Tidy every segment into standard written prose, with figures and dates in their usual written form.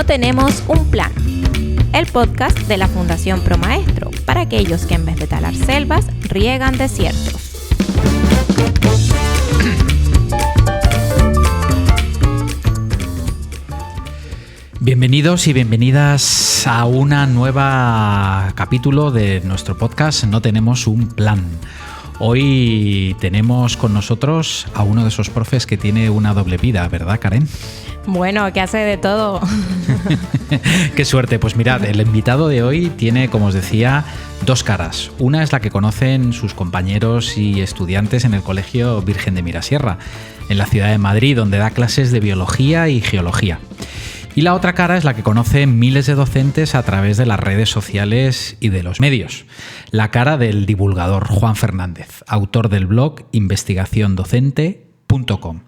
No tenemos un plan. El podcast de la Fundación ProMaestro para aquellos que en vez de talar selvas, riegan desiertos. Bienvenidos y bienvenidas a una nueva capítulo de nuestro podcast No tenemos un plan. Hoy tenemos con nosotros a uno de esos profes que tiene una doble vida, ¿verdad, Karen? Bueno, que hace de todo. Qué suerte. Pues mirad, el invitado de hoy tiene, como os decía, dos caras. Una es la que conocen sus compañeros y estudiantes en el Colegio Virgen de Mirasierra, en la ciudad de Madrid, donde da clases de biología y geología. Y la otra cara es la que conocen miles de docentes a través de las redes sociales y de los medios. La cara del divulgador Juan Fernández, autor del blog investigaciondocente.com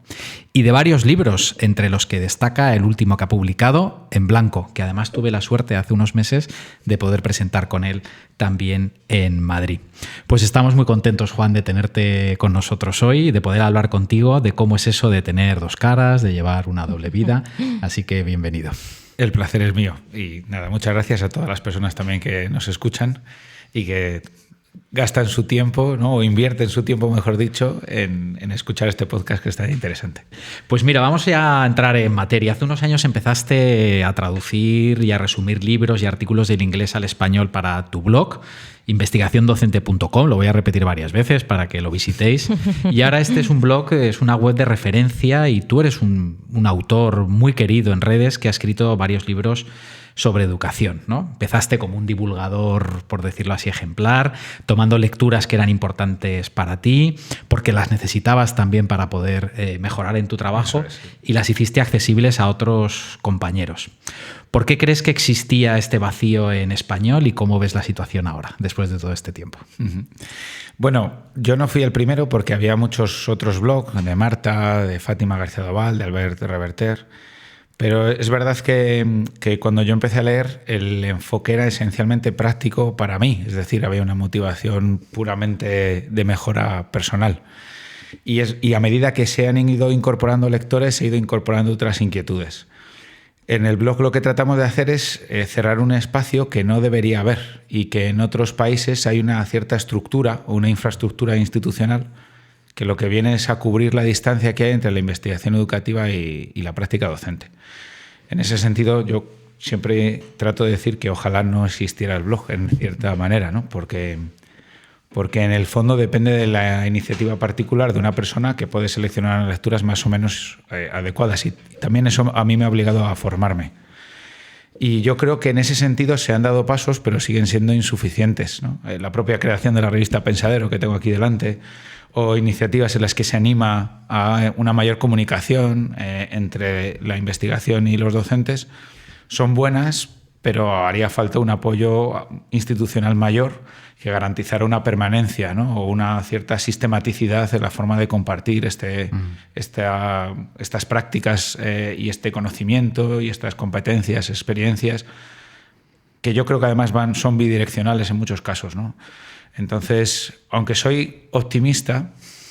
y de varios libros, entre los que destaca el último que ha publicado, En Blanco, que además tuve la suerte hace unos meses de poder presentar con él también en Madrid. Pues estamos muy contentos, Juan, de tenerte con nosotros hoy, de poder hablar contigo de cómo es eso de tener dos caras, de llevar una doble vida, así que bienvenido. El placer es mío y nada, muchas gracias a todas las personas también que nos escuchan y que gastan su tiempo, ¿no? O invierten su tiempo, mejor dicho, en escuchar este podcast que está interesante. Pues mira, vamos ya a entrar en materia. Hace unos años empezaste a traducir y a resumir libros y artículos del inglés al español para tu blog, investigaciondocente.com, lo voy a repetir varias veces para que lo visitéis. Y ahora este es un blog, es una web de referencia y tú eres un autor muy querido en redes que ha escrito varios libros sobre educación, ¿no? Empezaste como un divulgador, por decirlo así, ejemplar, tomando lecturas que eran importantes para ti, porque las necesitabas también para poder mejorar en tu trabajo, y las hiciste accesibles a otros compañeros. ¿Por qué crees que existía este vacío en español y cómo ves la situación ahora, después de todo este tiempo? Bueno, yo no fui el primero porque había muchos otros blogs, de Marta, de Fátima García Doval, de Albert Reverter. Pero es verdad que cuando yo empecé a leer, el enfoque era esencialmente práctico para mí. Es decir, había una motivación puramente de mejora personal. Y a medida que se han ido incorporando lectores, se han ido incorporando otras inquietudes. En el blog lo que tratamos de hacer es cerrar un espacio que no debería haber y que en otros países hay una cierta estructura o una infraestructura institucional que lo que viene es a cubrir la distancia que hay entre la investigación educativa y la práctica docente. En ese sentido, yo siempre trato de decir que ojalá no existiera el blog en cierta manera, ¿no? Porque en el fondo depende de la iniciativa particular de una persona que puede seleccionar las lecturas más o menos adecuadas. Y también eso a mí me ha obligado a formarme. Y yo creo que en ese sentido se han dado pasos, pero siguen siendo insuficientes, ¿no? La propia creación de la revista Pensadero, que tengo aquí delante, o iniciativas en las que se anima a una mayor comunicación entre la investigación y los docentes, son buenas, pero haría falta un apoyo institucional mayor que garantizara una permanencia, ¿no? O una cierta sistematicidad en la forma de compartir estas prácticas y este conocimiento y estas competencias, experiencias, que yo creo que además son bidireccionales en muchos casos, ¿no? Entonces, aunque soy optimista,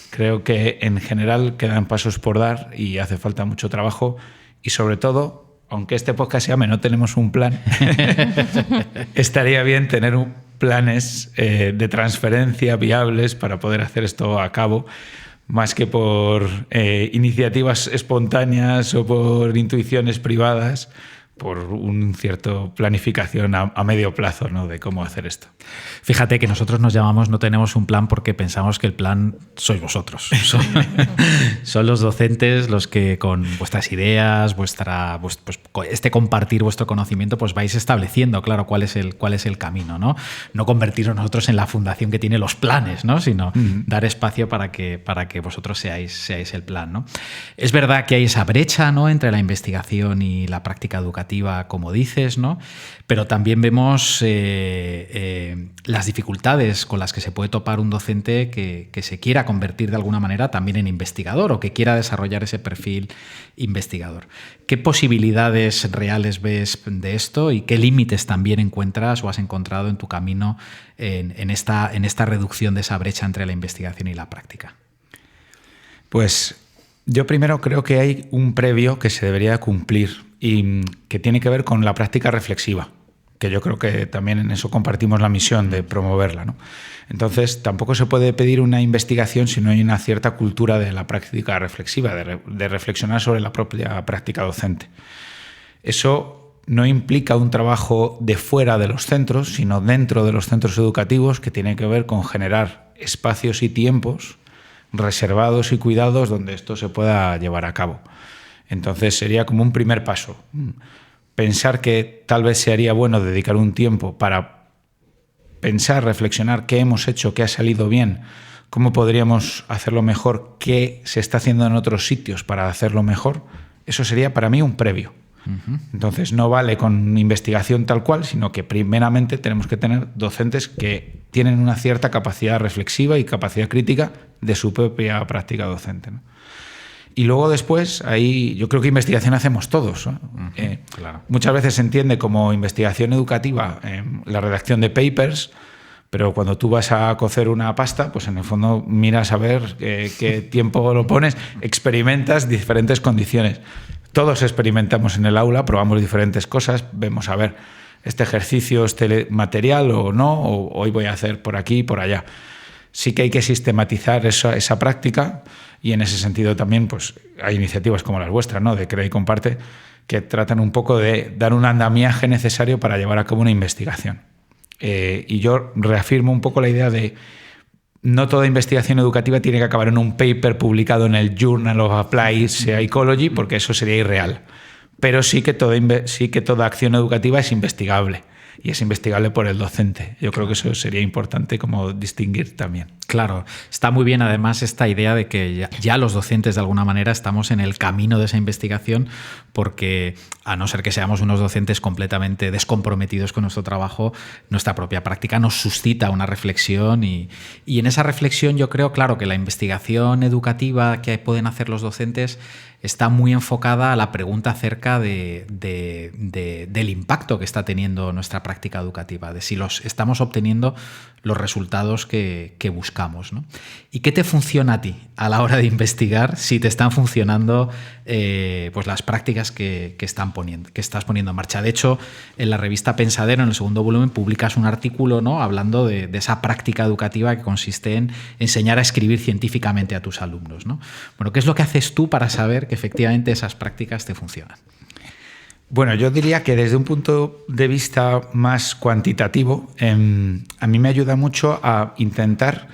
creo que en general quedan pasos por dar y hace falta mucho trabajo y sobre todo, aunque este podcast se llame No tenemos un plan, estaría bien tener planes de transferencia viables para poder hacer esto a cabo, más que por iniciativas espontáneas o por intuiciones privadas, por un cierto planificación a medio plazo, ¿no? De cómo hacer esto. Fíjate que nosotros nos llamamos No tenemos un plan porque pensamos que el plan sois vosotros. Son los docentes los que con vuestras ideas, este compartir vuestro conocimiento, pues vais estableciendo, claro, cuál es el camino, ¿no? No convertirnos nosotros en la fundación que tiene los planes, ¿no? Sino dar espacio para que vosotros seáis el plan, ¿no? Es verdad que hay esa brecha, ¿no? Entre la investigación y la práctica educativa, como dices, ¿no? Pero también vemos las dificultades con las que se puede topar un docente que se quiera convertir de alguna manera también en investigador o que quiera desarrollar ese perfil investigador. ¿Qué posibilidades reales ves de esto y qué límites también encuentras o has encontrado en tu camino en esta reducción de esa brecha entre la investigación y la práctica? Pues yo primero creo que hay un previo que se debería cumplir y que tiene que ver con la práctica reflexiva, que yo creo que también en eso compartimos la misión de promoverla, ¿no? Entonces, tampoco se puede pedir una investigación si no hay una cierta cultura de la práctica reflexiva, de reflexionar sobre la propia práctica docente. Eso no implica un trabajo de fuera de los centros, sino dentro de los centros educativos, que tiene que ver con generar espacios y tiempos reservados y cuidados donde esto se pueda llevar a cabo. Entonces, sería como un primer paso. Pensar que tal vez sería bueno dedicar un tiempo para pensar, reflexionar qué hemos hecho, qué ha salido bien, cómo podríamos hacerlo mejor, qué se está haciendo en otros sitios para hacerlo mejor. Eso sería para mí un previo. Entonces no vale con investigación tal cual, sino que primeramente tenemos que tener docentes que tienen una cierta capacidad reflexiva y capacidad crítica de su propia práctica docente, ¿no? Y luego después, ahí yo creo que investigación hacemos todos, ¿no? Claro. Muchas veces se entiende como investigación educativa la redacción de papers, pero cuando tú vas a cocer una pasta, pues en el fondo miras a ver qué tiempo lo pones, experimentas diferentes condiciones. Todos experimentamos en el aula, probamos diferentes cosas, vemos a ver este ejercicio, este material o no, o hoy voy a hacer por aquí y por allá. Sí que hay que sistematizar esa práctica y en ese sentido también pues, hay iniciativas como las vuestras, ¿no? De Crea y Comparte, que tratan un poco de dar un andamiaje necesario para llevar a cabo una investigación. Y yo reafirmo un poco la idea de no toda investigación educativa tiene que acabar en un paper publicado en el Journal of Applied Psychology, porque eso sería irreal. Pero sí que toda acción educativa es investigable. Y es investigable por el docente. Yo creo que eso sería importante como distinguir también. Claro, está muy bien además esta idea de que ya los docentes de alguna manera estamos en el camino de esa investigación, porque a no ser que seamos unos docentes completamente descomprometidos con nuestro trabajo, nuestra propia práctica nos suscita una reflexión y en esa reflexión yo creo, claro, que la investigación educativa que pueden hacer los docentes está muy enfocada a la pregunta acerca del impacto que está teniendo nuestra práctica educativa, de si estamos obteniendo los resultados que buscamos, ¿no? ¿Y qué te funciona a ti a la hora de investigar si te están funcionando pues las prácticas que estás poniendo en marcha? De hecho, en la revista Pensadero, en el segundo volumen, publicas un artículo, ¿no? Hablando de esa práctica educativa que consiste en enseñar a escribir científicamente a tus alumnos, ¿no? Bueno, ¿qué es lo que haces tú para saber que efectivamente esas prácticas te funcionan? Bueno, yo diría que desde un punto de vista más cuantitativo, a mí me ayuda mucho a intentar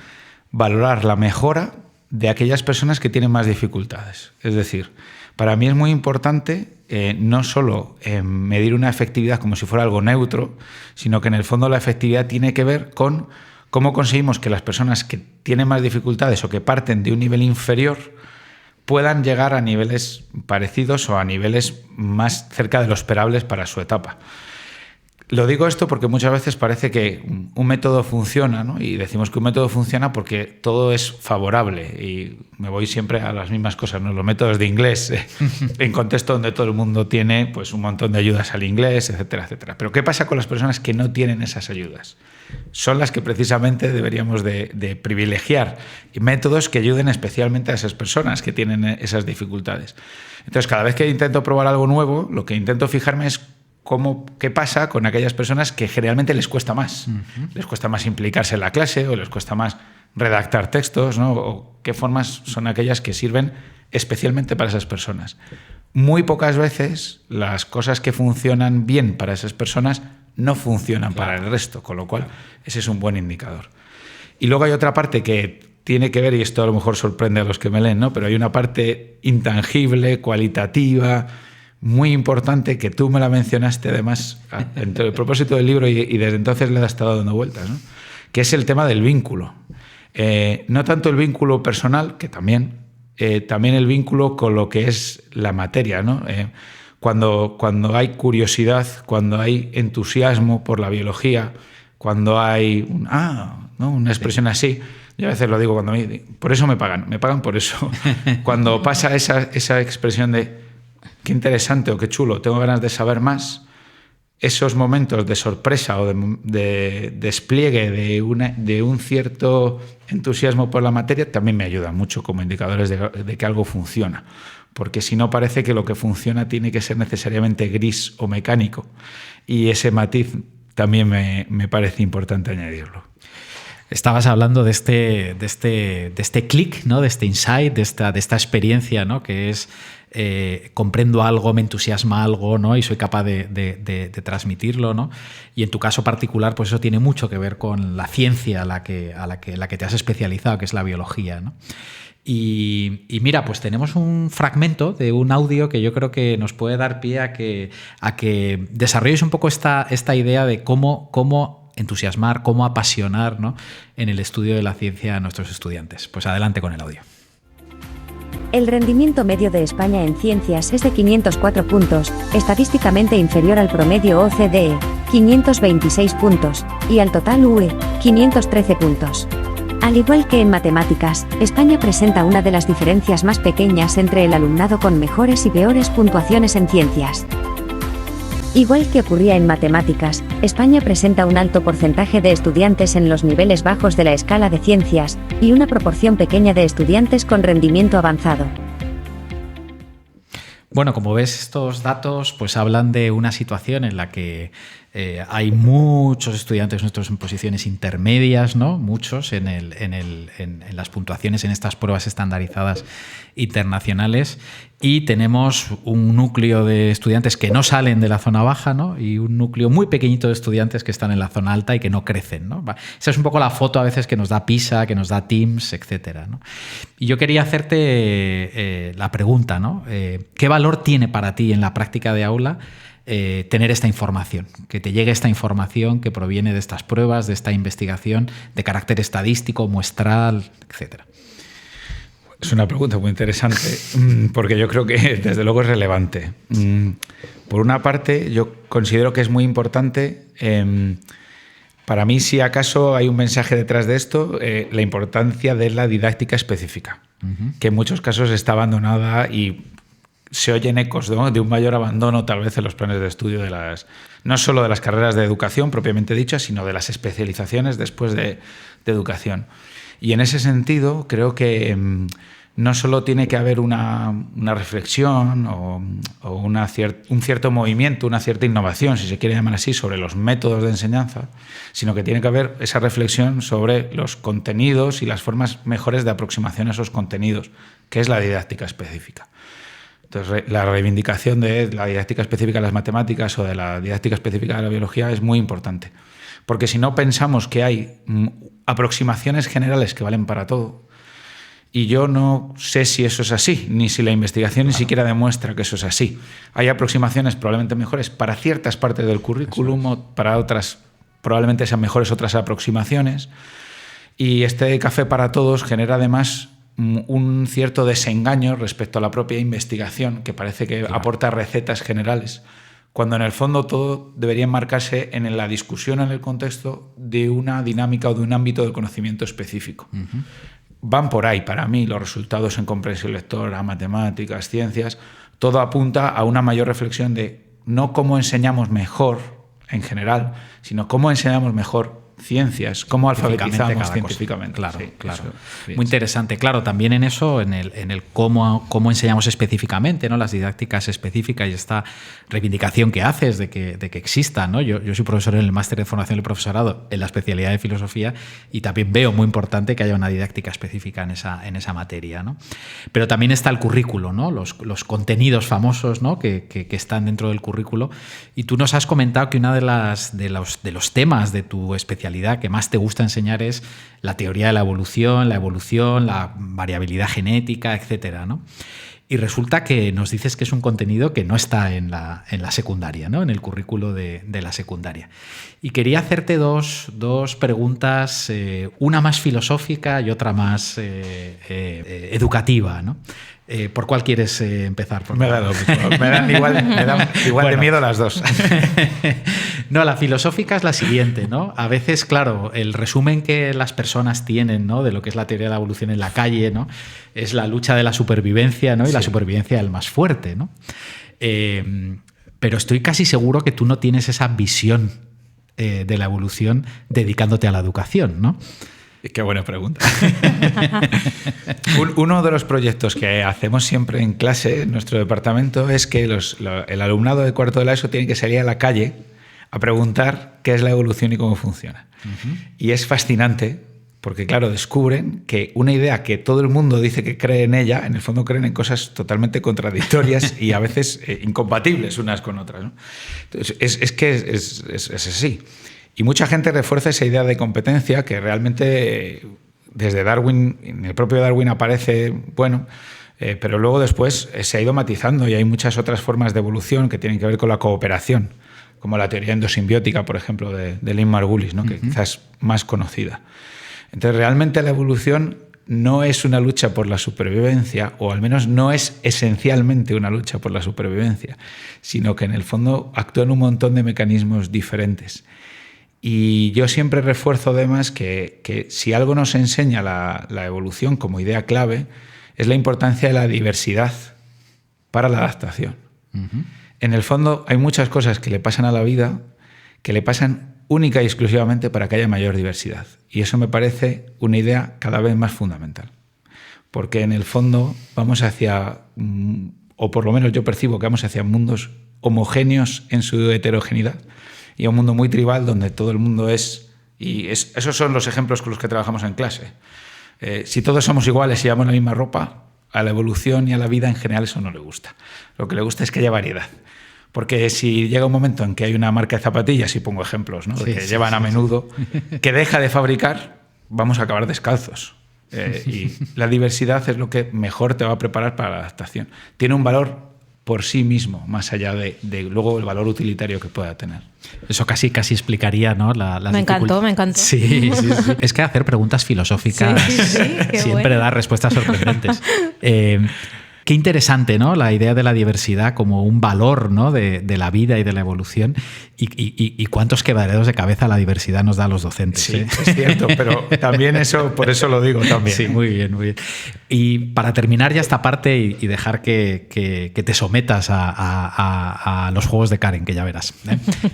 valorar la mejora de aquellas personas que tienen más dificultades. Es decir, para mí es muy importante no solo medir una efectividad como si fuera algo neutro, sino que en el fondo la efectividad tiene que ver con cómo conseguimos que las personas que tienen más dificultades o que parten de un nivel inferior puedan llegar a niveles parecidos o a niveles más cerca de lo esperables para su etapa. Lo digo esto porque muchas veces parece que un método funciona, ¿no? Y decimos que un método funciona porque todo es favorable. Y me voy siempre a las mismas cosas, ¿no? Los métodos de inglés, en contexto donde todo el mundo tiene pues, un montón de ayudas al inglés, etcétera, etcétera. Pero ¿qué pasa con las personas que no tienen esas ayudas? Son las que precisamente deberíamos de privilegiar. Y métodos que ayuden especialmente a esas personas que tienen esas dificultades. Entonces, cada vez que intento probar algo nuevo, lo que intento fijarme es qué pasa con aquellas personas que generalmente les cuesta más. Les cuesta más implicarse en la clase o les cuesta más redactar textos, ¿no? O qué formas son aquellas que sirven especialmente para esas personas. Muy pocas veces las cosas que funcionan bien para esas personas no funcionan para el resto, con lo cual ese es un buen indicador. Y luego hay otra parte que tiene que ver, y esto a lo mejor sorprende a los que me leen, ¿no? Pero hay una parte intangible, cualitativa, muy importante, que tú me la mencionaste además entre el propósito del libro y desde entonces le he estado dando vueltas, ¿no? Que es el tema del vínculo. No tanto el vínculo personal, que también el vínculo con lo que es la materia, ¿no? Cuando hay curiosidad, cuando hay entusiasmo por la biología, cuando hay una expresión así, yo a veces lo digo por eso me pagan por eso. Cuando pasa esa expresión de qué interesante o qué chulo, tengo ganas de saber más, esos momentos de sorpresa o de despliegue de un cierto entusiasmo por la materia también me ayudan mucho como indicadores de que algo funciona. porque si no parece que lo que funciona tiene que ser necesariamente gris o mecánico, y ese matiz también me parece importante añadirlo. Estabas hablando de este click, ¿no? De este insight, de esta experiencia, ¿no? Que es comprendo algo, me entusiasma algo, ¿no? Y soy capaz de transmitirlo, ¿no? Y en tu caso particular, pues eso tiene mucho que ver con la ciencia a la que te has especializado, que es la biología, ¿no? Y mira, pues tenemos un fragmento de un audio que yo creo que nos puede dar pie a que desarrolles un poco esta idea de cómo entusiasmar, cómo apasionar, ¿no? En el estudio de la ciencia a nuestros estudiantes. Pues adelante con el audio. El rendimiento medio de España en ciencias es de 504 puntos, estadísticamente inferior al promedio OCDE, 526 puntos, y al total UE, 513 puntos. Al igual que en matemáticas, España presenta una de las diferencias más pequeñas entre el alumnado con mejores y peores puntuaciones en ciencias. Igual que ocurría en matemáticas, España presenta un alto porcentaje de estudiantes en los niveles bajos de la escala de ciencias, y una proporción pequeña de estudiantes con rendimiento avanzado. Bueno, como ves, estos datos pues hablan de una situación en la que hay muchos estudiantes nuestros en posiciones intermedias, ¿no? Muchos en las puntuaciones en estas pruebas estandarizadas internacionales, y tenemos un núcleo de estudiantes que no salen de la zona baja, ¿no? Y un núcleo muy pequeñito de estudiantes que están en la zona alta y que no crecen, ¿no? Esa es un poco la foto a veces que nos da PISA, que nos da TIMSS, etcétera, ¿no? Y yo quería hacerte la pregunta, ¿no? ¿Qué valor tiene para ti en la práctica de aula tener esta información, que te llegue esta información que proviene de estas pruebas, de esta investigación de carácter estadístico, muestral, etcétera? Es una pregunta muy interesante, porque yo creo que desde luego es relevante. Por una parte, yo considero que es muy importante, para mí, si acaso hay un mensaje detrás de esto, la importancia de la didáctica específica, que en muchos casos está abandonada y se oyen ecos, ¿no?, de un mayor abandono tal vez en los planes de estudio no solo de las carreras de educación propiamente dichas, sino de las especializaciones después de educación. Y en ese sentido creo que no solo tiene que haber una reflexión o un cierto movimiento, una cierta innovación, si se quiere llamar así, sobre los métodos de enseñanza, sino que tiene que haber esa reflexión sobre los contenidos y las formas mejores de aproximación a esos contenidos, que es la didáctica específica. Entonces, la reivindicación de la didáctica específica de las matemáticas o de la didáctica específica de la biología es muy importante. Porque si no pensamos que hay aproximaciones generales que valen para todo, y yo no sé si eso es así, ni si la investigación ni siquiera demuestra que eso es así. Hay aproximaciones probablemente mejores para ciertas partes del currículum, o para otras probablemente sean mejores otras aproximaciones. Y este café para todos genera además un cierto desengaño respecto a la propia investigación, que parece que aporta recetas generales, cuando en el fondo todo debería enmarcarse en la discusión, en el contexto de una dinámica o de un ámbito del conocimiento específico. Van por ahí, para mí, los resultados en comprensión lectora, matemáticas, ciencias, todo apunta a una mayor reflexión de no cómo enseñamos mejor en general, sino cómo enseñamos mejor ciencias, cómo alfabetizamos científicamente. Claro, sí, claro. Eso, muy interesante. Claro, también en eso, en el cómo enseñamos específicamente, ¿no? Las didácticas específicas y esta reivindicación que haces de que exista, ¿no? Yo soy profesor en el máster de formación del profesorado en la especialidad de filosofía, y también veo muy importante que haya una didáctica específica en esa materia, ¿no? Pero también está el currículo, ¿no? Los contenidos famosos, ¿no? que están dentro del currículo. Y tú nos has comentado que uno de los temas de tu especialidad que más te gusta enseñar es la teoría de la evolución, la variabilidad genética, etcétera, ¿no? Y resulta que nos dices que es un contenido que no está en la secundaria, ¿no? En el currículo de la secundaria. Y quería hacerte dos preguntas, una más filosófica y otra más educativa, ¿no? ¿Por cuál quieres empezar? Me dan igual de miedo las dos. No, la filosófica es la siguiente, ¿no? A veces, claro, el resumen que las personas tienen, ¿no?, de lo que es la teoría de la evolución en la calle, ¿no?, es la lucha de la supervivencia, ¿no?, y la supervivencia del más fuerte, ¿no? Pero estoy casi seguro que tú no tienes esa visión de la evolución dedicándote a la educación, ¿no? Qué buena pregunta. Uno de los proyectos que hacemos siempre en clase, en nuestro departamento, es que el alumnado de cuarto de la ESO tiene que salir a la calle a preguntar qué es la evolución y cómo funciona. Y es fascinante porque, claro, descubren que una idea que todo el mundo dice que cree en ella, en el fondo creen en cosas totalmente contradictorias y a veces incompatibles unas con otras, ¿no? Entonces, es así. Y mucha gente refuerza esa idea de competencia que realmente desde Darwin, en el propio Darwin aparece, bueno, pero luego después se ha ido matizando y hay muchas otras formas de evolución que tienen que ver con la cooperación, como la teoría endosimbiótica, por ejemplo, de Lynn Margulis, ¿no? Que quizás es más conocida. Entonces, realmente la evolución no es una lucha por la supervivencia, o al menos no es esencialmente una lucha por la supervivencia, sino que en el fondo actúan un montón de mecanismos diferentes. Y yo siempre refuerzo además que si algo nos enseña la evolución como idea clave, es la importancia de la diversidad para la adaptación. En el fondo hay muchas cosas que le pasan a la vida que le pasan única y exclusivamente para que haya mayor diversidad. Y eso me parece una idea cada vez más fundamental. Porque en el fondo vamos hacia, o por lo menos yo percibo que vamos hacia mundos homogéneos en su heterogeneidad y a un mundo muy tribal donde todo el mundo es... esos son los ejemplos con los que trabajamos en clase. Si todos somos iguales y llevamos la misma ropa, a la evolución y a la vida en general eso no le gusta. Lo que le gusta es que haya variedad. Porque si llega un momento en que hay una marca de zapatillas, y pongo ejemplos, ¿no? Que llevan a menudo, que deja de fabricar, vamos a acabar descalzos. Y la diversidad es lo que mejor te va a preparar para la adaptación. Tiene un valor por sí mismo, más allá de luego el valor utilitario que pueda tener. Eso casi explicaría, ¿no? Me encantó. Sí. Es que hacer preguntas filosóficas siempre bueno. Da respuestas sorprendentes. Qué interesante, ¿no? La idea de la diversidad como un valor, ¿no? de la vida y de la evolución. Y cuántos quebraderos de cabeza la diversidad nos da a los docentes. Sí, es cierto, pero también eso, por eso lo digo también. Sí, muy bien. Y para terminar ya esta parte y dejar que te sometas a los juegos de Karen, que ya verás.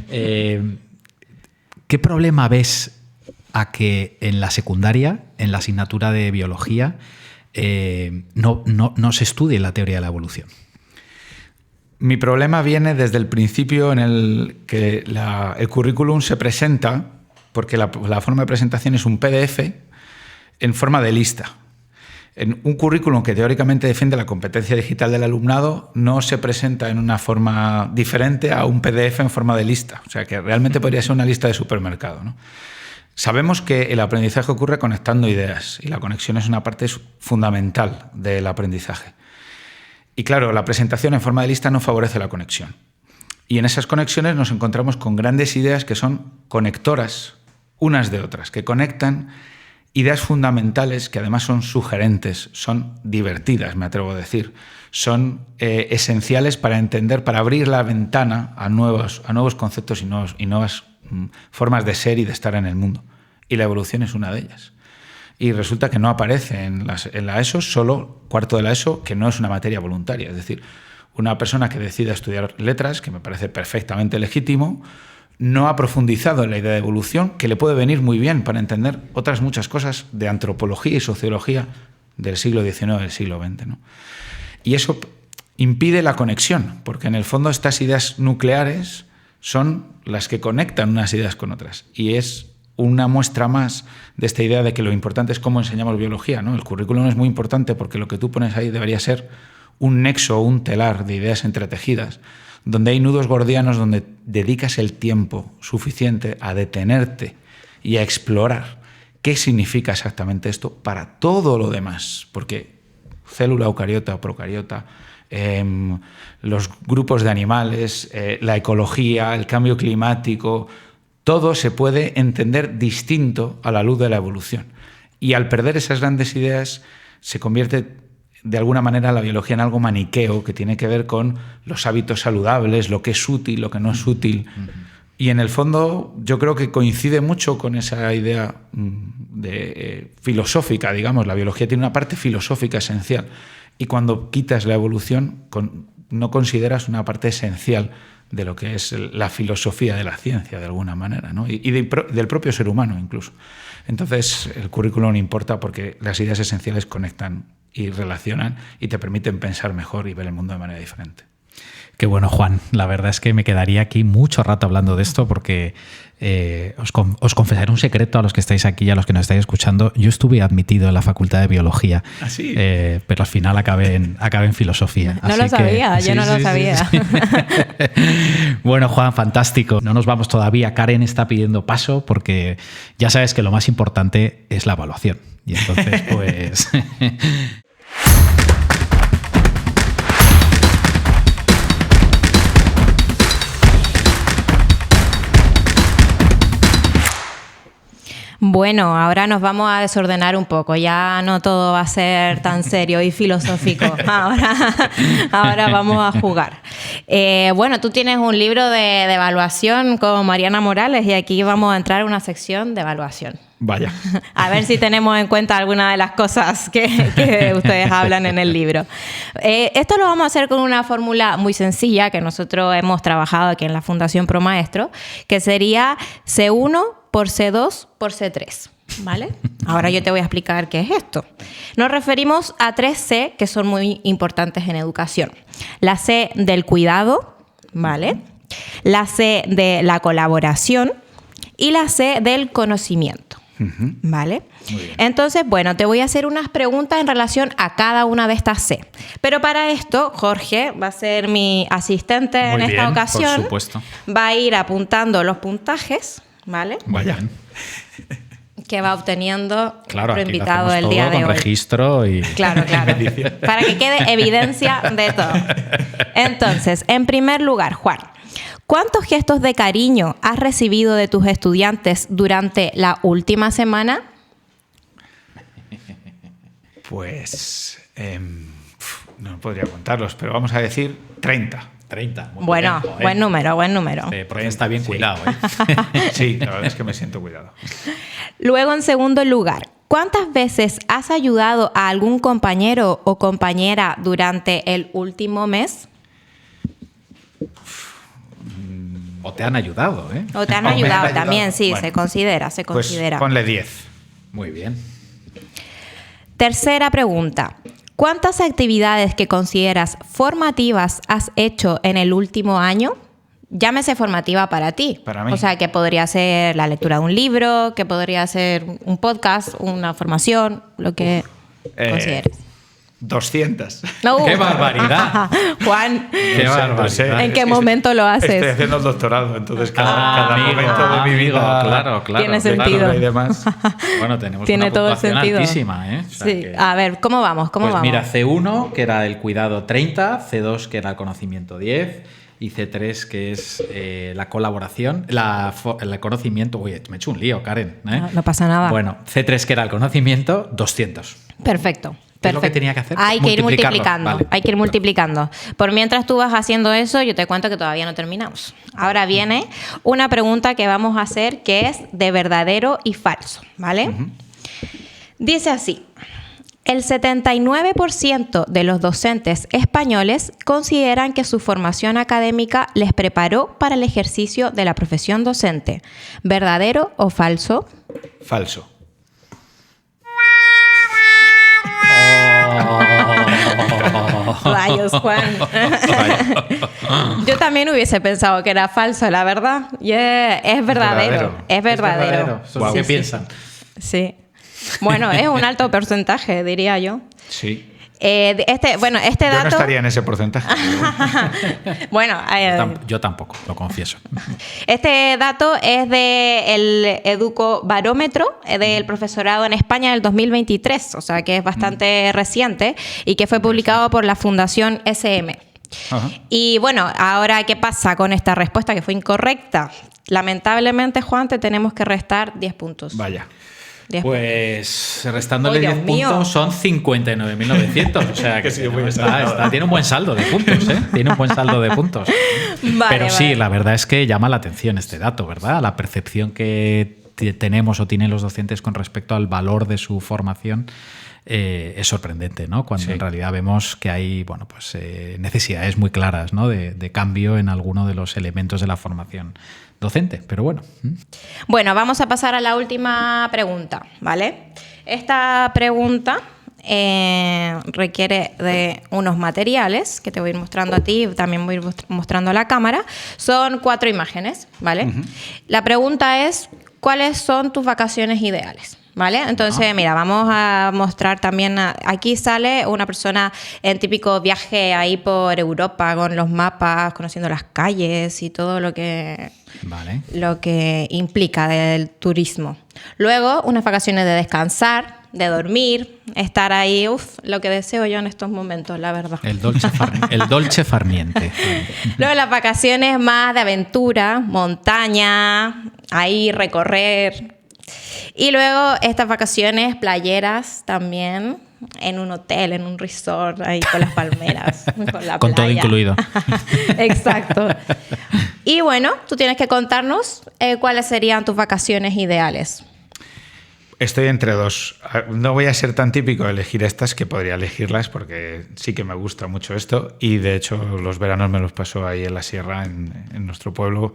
¿Qué problema ves a que en la secundaria, en la asignatura de biología, no se estudie la teoría de la evolución? Mi problema viene desde el principio en el que el currículum se presenta, porque la forma de presentación es un PDF en forma de lista. En un currículum que teóricamente defiende la competencia digital del alumnado no se presenta en una forma diferente a un PDF en forma de lista. O sea que realmente podría ser una lista de supermercado, ¿no? Sabemos que el aprendizaje ocurre conectando ideas y la conexión es una parte fundamental del aprendizaje. Y claro, la presentación en forma de lista no favorece la conexión. Y en esas conexiones nos encontramos con grandes ideas que son conectoras unas de otras, que conectan ideas fundamentales que además son sugerentes, son divertidas, me atrevo a decir, son esenciales para entender, para abrir la ventana a nuevos conceptos y nuevas formas de ser y de estar en el mundo. Y la evolución es una de ellas. Y resulta que no aparece en la ESO, solo cuarto de la ESO, que no es una materia voluntaria. Es decir, una persona que decida estudiar letras, que me parece perfectamente legítimo, no ha profundizado en la idea de evolución, que le puede venir muy bien para entender otras muchas cosas de antropología y sociología del siglo XIX, del siglo XX, ¿no? Y eso impide la conexión, porque en el fondo estas ideas nucleares son las que conectan unas ideas con otras. Y es una muestra más de esta idea de que lo importante es cómo enseñamos biología, ¿no? El currículum es muy importante porque lo que tú pones ahí debería ser un nexo o un telar de ideas entretejidas, donde hay nudos gordianos donde dedicas el tiempo suficiente a detenerte y a explorar qué significa exactamente esto para todo lo demás. Porque célula eucariota o procariota, los grupos de animales, la ecología, el cambio climático, todo se puede entender distinto a la luz de la evolución. Y al perder esas grandes ideas se convierte de alguna manera la biología en algo maniqueo que tiene que ver con los hábitos saludables, lo que es útil, lo que no es útil. Y en el fondo yo creo que coincide mucho con esa idea filosófica, digamos. La biología tiene una parte filosófica esencial. Y cuando quitas la evolución, no consideras una parte esencial de lo que es la filosofía de la ciencia, de alguna manera, ¿no? y del propio ser humano incluso. Entonces, el currículum importa porque las ideas esenciales conectan y relacionan y te permiten pensar mejor y ver el mundo de manera diferente. Qué bueno, Juan. La verdad es que me quedaría aquí mucho rato hablando de esto porque os confesaré un secreto a los que estáis aquí y a los que nos estáis escuchando. Yo estuve admitido en la Facultad de Biología, ¿Ah, sí? Pero al final acabé en filosofía. No lo sabía, yo no lo sabía. Sí. Bueno, Juan, fantástico. No nos vamos todavía. Karen está pidiendo paso porque ya sabes que lo más importante es la evaluación. Y entonces, pues... Bueno, ahora nos vamos a desordenar un poco. Ya no todo va a ser tan serio y filosófico. Ahora vamos a jugar. Bueno, tú tienes un libro de evaluación con Mariana Morales y aquí vamos a entrar a una sección de evaluación. Vaya. A ver si tenemos en cuenta alguna de las cosas que ustedes hablan en el libro. Esto lo vamos a hacer con una fórmula muy sencilla que nosotros hemos trabajado aquí en la Fundación ProMaestro, que sería C1 por C2 por C3. ¿Vale? Ahora yo te voy a explicar qué es esto. Nos referimos a 3 C que son muy importantes en educación. La C del cuidado, ¿vale? La C de la colaboración y la C del conocimiento. ¿Vale? Entonces, bueno, te voy a hacer unas preguntas en relación a cada una de estas C. Pero para esto, Jorge va a ser mi asistente en esta ocasión. Por supuesto. Va a ir apuntando los puntajes, ¿vale? Vaya. Que va obteniendo claro, nuestro invitado el día de con hoy. registro y... Claro. Para que quede evidencia de todo. Entonces, en primer lugar, Juan, ¿cuántos gestos de cariño has recibido de tus estudiantes durante la última semana? Pues no podría contarlos, pero vamos a decir 30. 30. Bueno, buen número. Porque está bien cuidado, Sí, la verdad es que me siento cuidado. Luego, en segundo lugar, ¿cuántas veces has ayudado a algún compañero o compañera durante el último mes? O te han ayudado, ¿eh? O te han ayudado también, sí, bueno, se considera. Pues ponle 10. Muy bien. Tercera pregunta. ¿Cuántas actividades que consideras formativas has hecho en el último año? Llámese formativa para ti. Para mí. O sea, que podría ser la lectura de un libro, que podría ser un podcast, una formación, lo que consideres. 200. No. ¡Qué barbaridad! Juan, ¡Qué barbaridad! ¿en qué momento lo haces? Estoy haciendo el doctorado, entonces cada momento de mi vida claro. Tiene sentido. Claro, y demás. Bueno, tenemos Tiene una todo el puntuación sentido. altísima, ¿eh? O sea Sí. A ver, ¿cómo vamos? Pues mira, C1, que era el cuidado 30, C2, que era el conocimiento 10, y C3, que es la colaboración, el conocimiento... Uy, me he hecho un lío, Karen. No pasa nada. Bueno, C3, que era el conocimiento, 200. Perfecto. ¿Qué es lo que tenía que hacer? Hay que ir multiplicando. Vale. Hay que ir multiplicando. Por mientras tú vas haciendo eso, yo te cuento que todavía no terminamos. Ahora viene una pregunta que vamos a hacer que es de verdadero y falso, ¿vale? Dice así. El 79% de los docentes españoles consideran que su formación académica les preparó para el ejercicio de la profesión docente. ¿Verdadero o falso? Falso. Rayos, Juan. Yo también hubiese pensado que era falso, la verdad. Es verdadero. Es verdadero. Wow. ¿Qué piensan? Sí. Bueno, es un alto porcentaje, diría yo. Sí. Este Yo dato... no estaría en ese porcentaje. Bueno, Yo tampoco, lo confieso. este dato es del Educobarómetro del profesorado en España del 2023, o sea que es bastante reciente y que fue publicado por la Fundación SM. Ajá. Y bueno, ahora, ¿qué pasa con esta respuesta que fue incorrecta? Lamentablemente, Juan, te tenemos que restar 10 puntos. Vaya. 10 Pues restándole ¡Oh, Dios 10 mío! puntos son 59.900. O sea que Sí, no, muy tiene un buen saldo de puntos, ¿eh? Tiene un buen saldo de puntos. Pero sí, la verdad es que llama la atención este dato, ¿verdad? La percepción que tenemos o tienen los docentes con respecto al valor de su formación es sorprendente, ¿no? Cuando en realidad vemos que hay necesidades muy claras, ¿no? de cambio en alguno de los elementos de la formación docente. Pero bueno. Bueno, vamos a pasar a la última pregunta, ¿vale? Esta pregunta requiere de unos materiales que te voy a ir mostrando a ti, también voy a ir mostrando a la cámara. Son 4 imágenes, ¿vale? La pregunta es, ¿cuáles son tus vacaciones ideales? ¿Vale? Entonces, mira, vamos a mostrar también, aquí sale una persona en típico viaje ahí por Europa con los mapas, conociendo las calles y todo lo que implica del turismo. Luego, unas vacaciones de descansar, de dormir, estar ahí, lo que deseo yo en estos momentos, la verdad. El dolce farniente. Luego las vacaciones más de aventura, montaña, ahí recorrer. Y luego estas vacaciones playeras también, en un hotel, en un resort, ahí con las palmeras, con la con playa. todo incluido. Exacto. Y bueno, tú tienes que contarnos cuáles serían tus vacaciones ideales. Estoy entre 2. No voy a ser tan típico de elegir estas, que podría elegirlas porque sí que me gusta mucho esto. Y de hecho los veranos me los paso ahí en la sierra, en nuestro pueblo,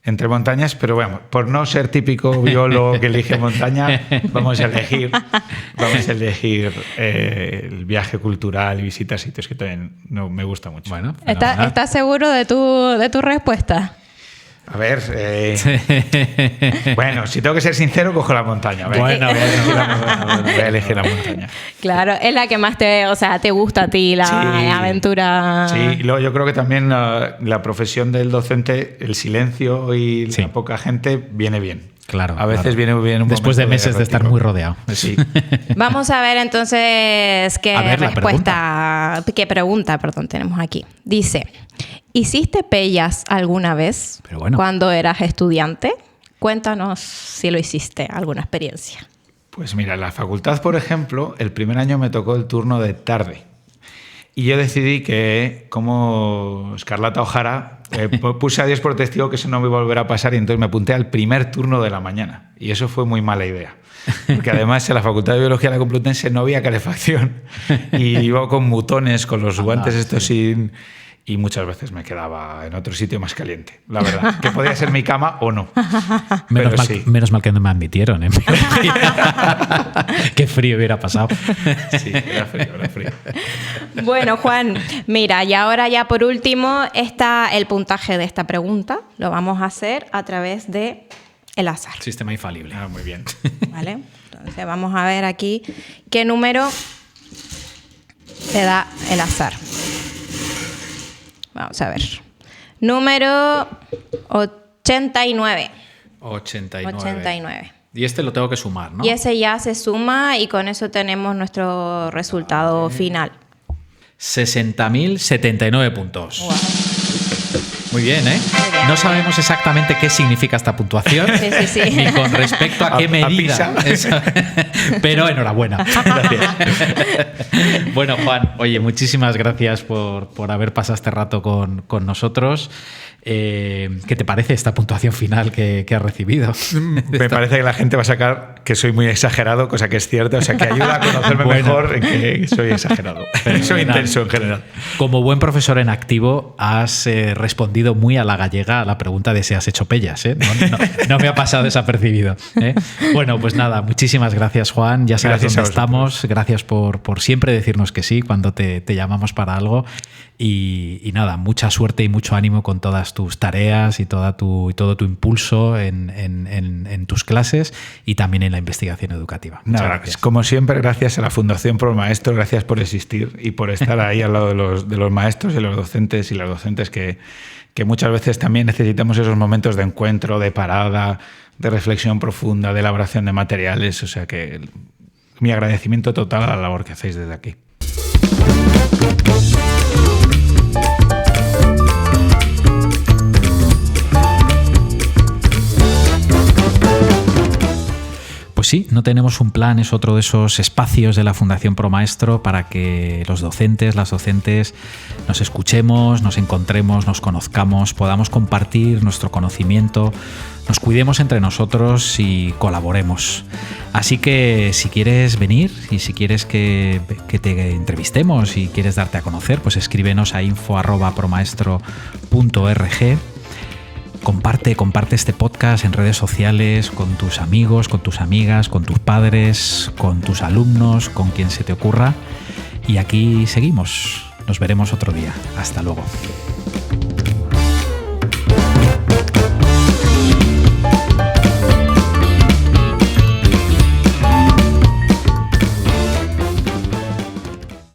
entre montañas. Pero bueno, por no ser típico biólogo que elige montaña, vamos a elegir el viaje cultural y visitar sitios que también me gusta mucho. Bueno, ¿Estás seguro de tu respuesta? A ver, bueno, si tengo que ser sincero, cojo la montaña. Voy a elegir la montaña. Claro, es la que más te gusta a ti, la aventura. Sí, y luego yo creo que también la profesión del docente, el silencio y la poca gente viene bien. Claro. A veces viene bien un después de meses de estar muy rodeado. Sí. Vamos a ver entonces qué pregunta tenemos aquí. Dice, ¿hiciste pellas alguna vez cuando eras estudiante? Cuéntanos si lo hiciste, alguna experiencia. Pues mira, en la facultad, por ejemplo, el primer año me tocó el turno de tarde. Y yo decidí que, como Escarlata O'Hara, puse a Dios por testigo que eso no me iba a volver a pasar, y entonces me apunté al primer turno de la mañana. Y eso fue muy mala idea. Porque además en la Facultad de Biología de la Complutense no había calefacción. Y iba con mutones, con los guantes estos sin... Y muchas veces me quedaba en otro sitio más caliente, la verdad. Que podía ser mi cama o no. Menos mal que no me admitieron. Qué frío hubiera pasado. Sí, era frío. Bueno, Juan, mira, y ahora ya por último, el puntaje de esta pregunta lo vamos a hacer a través de el azar. Sistema infalible. Muy bien. ¿Vale? Entonces vamos a ver aquí qué número te da el azar. Vamos a ver. Número 89. 89. Y este lo tengo que sumar, ¿no? Y ese ya se suma y con eso tenemos nuestro resultado final. 60.079 puntos. Wow. Muy bien, ¿eh? Muy bien. No sabemos exactamente qué significa esta puntuación, Sí. ni con respecto a qué medida. Pero enhorabuena. Gracias. Bueno, Juan, oye, muchísimas gracias por haber pasado este rato con nosotros. ¿Qué te parece esta puntuación final que has recibido? Me parece que la gente va a sacar que soy muy exagerado, cosa que es cierta, o sea que ayuda a conocerme mejor en que soy exagerado. Soy intenso en general. Como buen profesor en activo, has respondido muy a la gallega a la pregunta de si has hecho pellas, ¿eh? No me ha pasado desapercibido, ¿eh? Bueno, pues nada, muchísimas gracias, Juan. Ya sabes dónde estamos. Gracias por siempre decirnos que sí cuando te llamamos para algo. Y nada, mucha suerte y mucho ánimo con todas tus tareas y todo tu impulso en tus clases y también en la investigación educativa. Muchas gracias. Como siempre, gracias a la Fundación ProMaestro, gracias por existir y por estar ahí al lado de los maestros y los docentes y las docentes que muchas veces también necesitamos esos momentos de encuentro, de parada, de reflexión profunda, de elaboración de materiales. O sea que mi agradecimiento total a la labor que hacéis desde aquí. Pues sí, No tenemos un plan es otro de esos espacios de la Fundación ProMaestro para que los docentes, las docentes nos escuchemos, nos encontremos, nos conozcamos, podamos compartir nuestro conocimiento, nos cuidemos entre nosotros y colaboremos. Así que si quieres venir y si quieres que te entrevistemos y quieres darte a conocer, pues escríbenos a info@promaestro.org. Comparte este podcast en redes sociales con tus amigos, con tus amigas, con tus padres, con tus alumnos, con quien se te ocurra. Y aquí seguimos. Nos veremos otro día. Hasta luego.